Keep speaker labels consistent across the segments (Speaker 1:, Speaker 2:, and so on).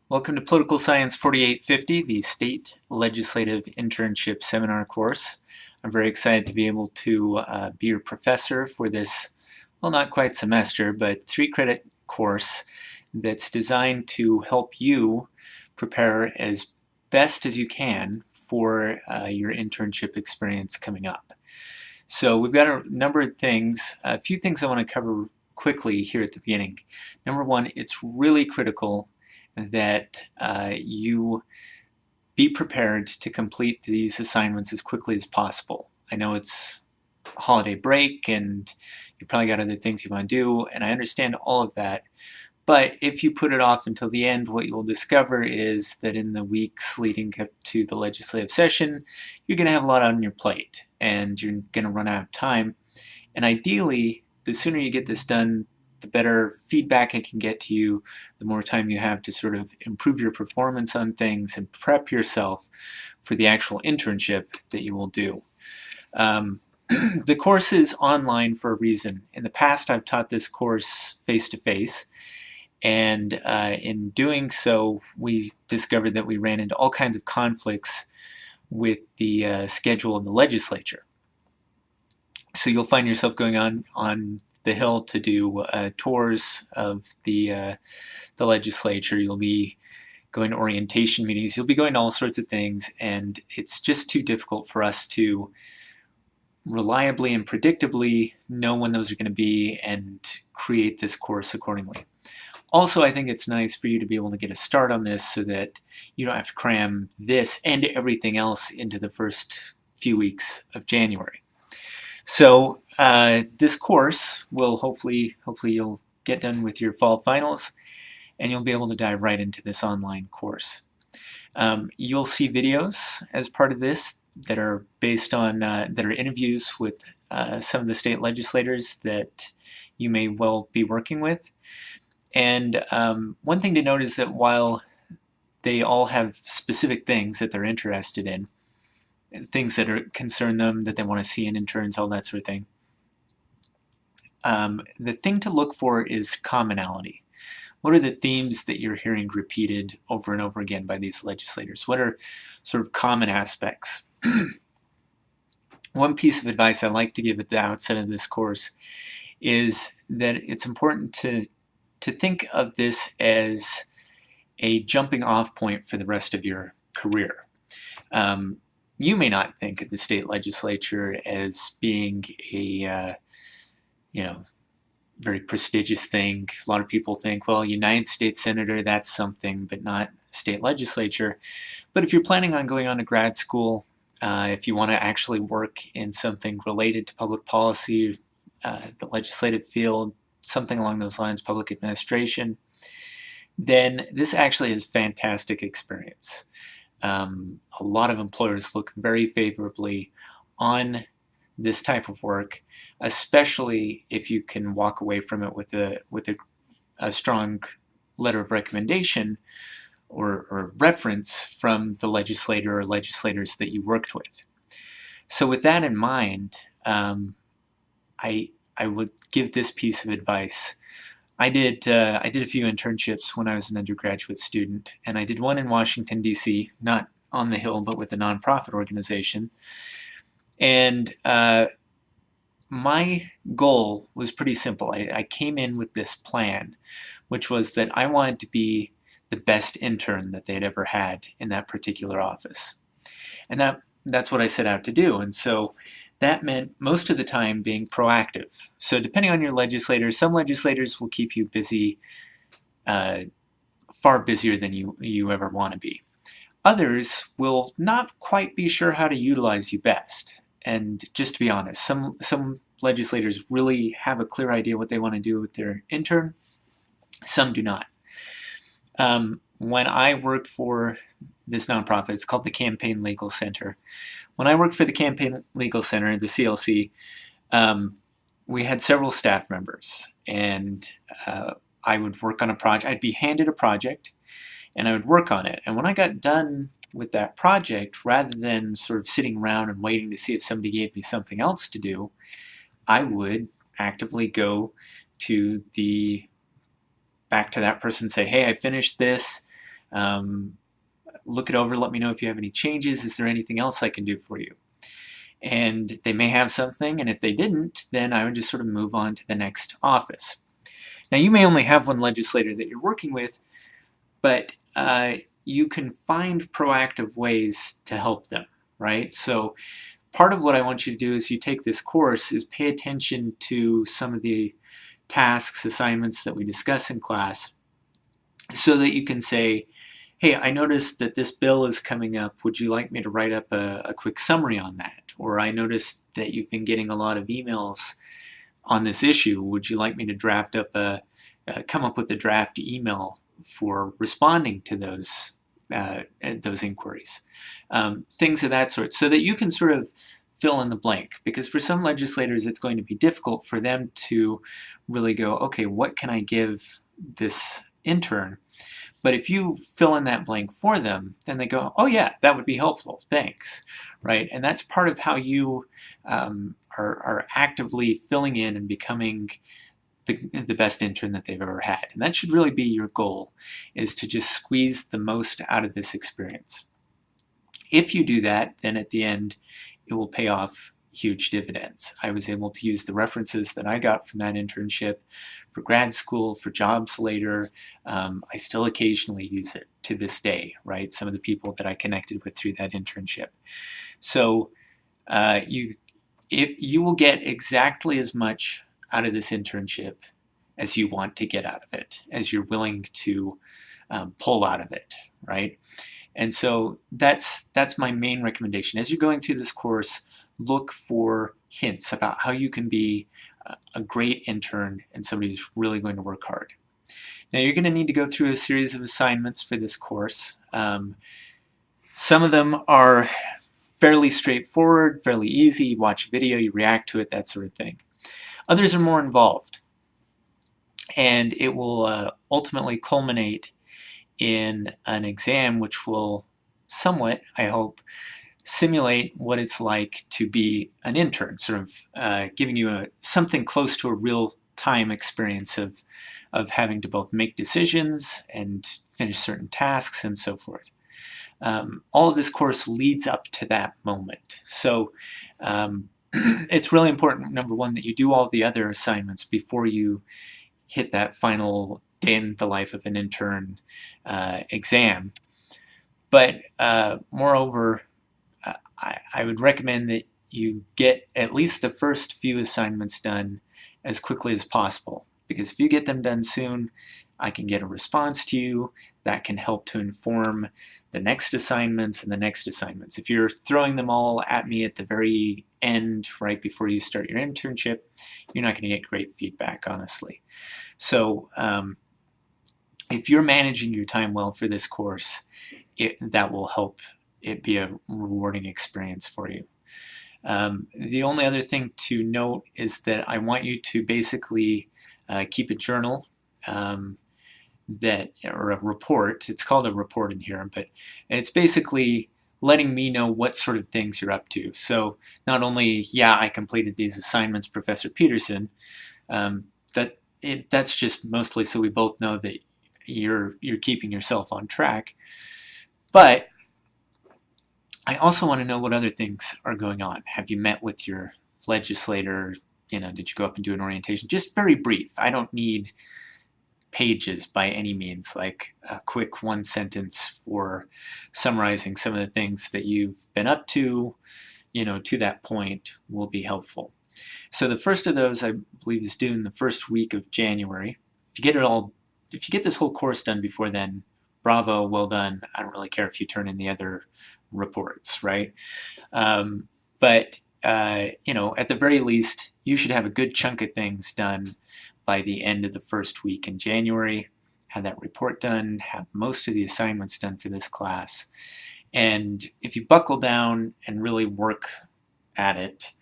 Speaker 1: Welcome to Political Science 4850, the State Legislative Internship Seminar course. I'm very excited to be able to be your professor for this, well, not quite semester, but 3-credit course that's designed to help you prepare as best as you can for your internship experience coming up. So we've got a number of things, a few things I want to cover quickly here at the beginning. Number one, it's really critical that you be prepared to complete these assignments as quickly as possible. I know it's holiday break and you probably got other things you want to do, and I understand all of that. But if you put it off until the end, what you'll discover is that in the weeks leading up to the legislative session, you're going to have a lot on your plate and you're going to run out of time. And ideally, the sooner you get this done, the better feedback it can get to you, the more time you have to sort of improve your performance on things and prep yourself for the actual internship that you will do. The course is online for a reason. In the past, I've taught this course face-to-face, and in doing so, we discovered that we ran into all kinds of conflicts with the schedule of the legislature. So you'll find yourself going on the Hill to do tours of the legislature. You'll be going to orientation meetings. You'll be going to all sorts of things, and it's just too difficult for us to reliably and predictably know when those are going to be and create this course accordingly. Also, I think it's nice for you to be able to get a start on this so that you don't have to cram this and everything else into the first few weeks of January. So this course will hopefully you'll get done with your fall finals and you'll be able to dive right into this online course. You'll see videos as part of this that are based on that are interviews with some of the state legislators that you may well be working with. And one thing to note is that while they all have specific things that they're interested in, things that concern them, that they want to see in interns, all that sort of thing, the thing to look for is commonality. What are the themes that you're hearing repeated over and over again by these legislators? What are sort of common aspects? One piece of advice I like to give at the outset of this course is that it's important to think of this as a jumping off point for the rest of your career. You may not think of the state legislature as being a very prestigious thing. A lot of people think, well, United States Senator, that's something, but not state legislature. But if you're planning on going on to grad school, if you want to actually work in something related to public policy, the legislative field, something along those lines, public administration, then this actually is fantastic experience. A lot of employers look very favorably on this type of work, especially if you can walk away from it with a strong letter of recommendation or reference from the legislator or legislators that you worked with. So with that in mind, I would give this piece of advice. I did a few internships when I was an undergraduate student, and I did one in Washington, D.C., not on the Hill, but with a nonprofit organization. And my goal was pretty simple. I came in with this plan, which was that I wanted to be the best intern that they'd ever had in that particular office. And that's what I set out to do. And so that meant most of the time being proactive. So depending on your legislators, some legislators will keep you busy, far busier than you ever want to be. Others will not quite be sure how to utilize you best. And just to be honest, some legislators really have a clear idea what they want to do with their intern. Some do not. When I worked for this nonprofit, it's called the Campaign Legal Center. When I worked for the Campaign Legal Center, the CLC, we had several staff members, and I would work on a project. I'd be handed a project, and I would work on it. And when I got done with that project, rather than sort of sitting around and waiting to see if somebody gave me something else to do, I would actively go back to that person and say, hey, I finished this. Look it over, let me know if you have any changes. Is there anything else I can do for you? And they may have something, and if they didn't, then I would just sort of move on to the next office. Now, you may only have one legislator that you're working with, but you can find proactive ways to help them, right? So part of what I want you to do as you take this course is pay attention to some of the tasks, assignments that we discuss in class, so that you can say, hey, I noticed that this bill is coming up. Would you like me to write up a quick summary on that? Or I noticed that you've been getting a lot of emails on this issue. Would you like me to draft up come up with a draft email for responding to those inquiries? Things of that sort, so that you can sort of fill in the blank. Because for some legislators, it's going to be difficult for them to really go, okay, what can I give this intern? But if you fill in that blank for them, then they go, oh yeah, that would be helpful, thanks, right? And that's part of how you are actively filling in and becoming the best intern that they've ever had. And that should really be your goal, is to just squeeze the most out of this experience. If you do that, then at the end, it will pay off huge dividends. I was able to use the references that I got from that internship for grad school, for jobs later. I still occasionally use it to this day, right? Some of the people that I connected with through that internship. So you will get exactly as much out of this internship as you want to get out of it, as you're willing to pull out of it, right? And so that's my main recommendation. As you're going through this course, look for hints about how you can be a great intern and somebody who's really going to work hard. Now, you're going to need to go through a series of assignments for this course. Some of them are fairly straightforward, fairly easy. You watch a video, you react to it, that sort of thing. Others are more involved, and it will ultimately culminate in an exam which will somewhat, I hope, simulate what it's like to be an intern, sort of giving you something close to a real-time experience of having to both make decisions and finish certain tasks and so forth. All of this course leads up to that moment. So it's really important, number one, that you do all the other assignments before you hit that final day in the life of an intern exam. But moreover, I would recommend that you get at least the first few assignments done as quickly as possible, because if you get them done soon, I can get a response to you that can help to inform the next assignments and the next assignments. If you're throwing them all at me at the very end, right before you start your internship, you're not going to get great feedback, honestly. So if you're managing your time well for this course, that will help it be a rewarding experience for you. The only other thing to note is that I want you to basically keep a journal or a report. It's called a report in here, but it's basically letting me know what sort of things you're up to. So not only, yeah, I completed these assignments, Professor Peterson, that's just mostly so we both know that you're keeping yourself on track, but I also want to know what other things are going on. Have you met with your legislator? Did you go up and do an orientation? Just very brief. I don't need pages by any means, like a quick one sentence for summarizing some of the things that you've been up to that point will be helpful. So the first of those, I believe, is due in the first week of January. If you get this whole course done before then, bravo, well done. I don't really care if you turn in the other reports, right? But at the very least, you should have a good chunk of things done by the end of the first week in January. Have that report done, have most of the assignments done for this class. And if you buckle down and really work at it,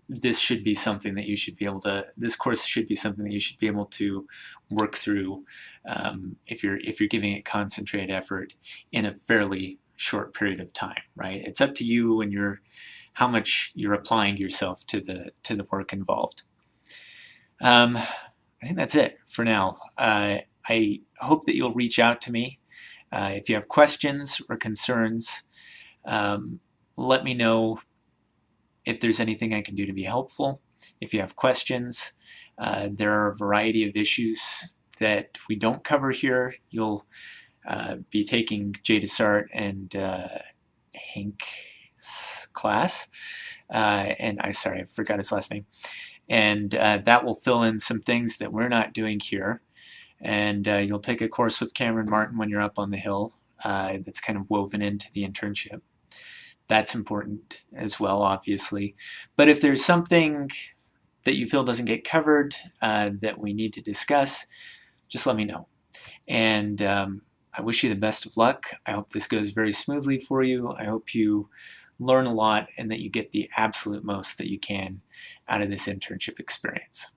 Speaker 1: this should be something that you should be able to, this course should be something that you should be able to work through if you're giving it concentrated effort in a fairly short period of time, right? It's up to you and how much you're applying yourself to the work involved. I think that's it for now. I hope that you'll reach out to me If you have questions or concerns, let me know if there's anything I can do to be helpful. If you have questions, there are a variety of issues that we don't cover here. You'll be taking Jay Desart and Hank's class, and I forgot his last name. And that will fill in some things that we're not doing here. And you'll take a course with Cameron Martin when you're up on the hill that's kind of woven into the internship. That's important as well, obviously. But if there's something that you feel doesn't get covered that we need to discuss, just let me know. And I wish you the best of luck. I hope this goes very smoothly for you. I hope you learn a lot and that you get the absolute most that you can out of this internship experience.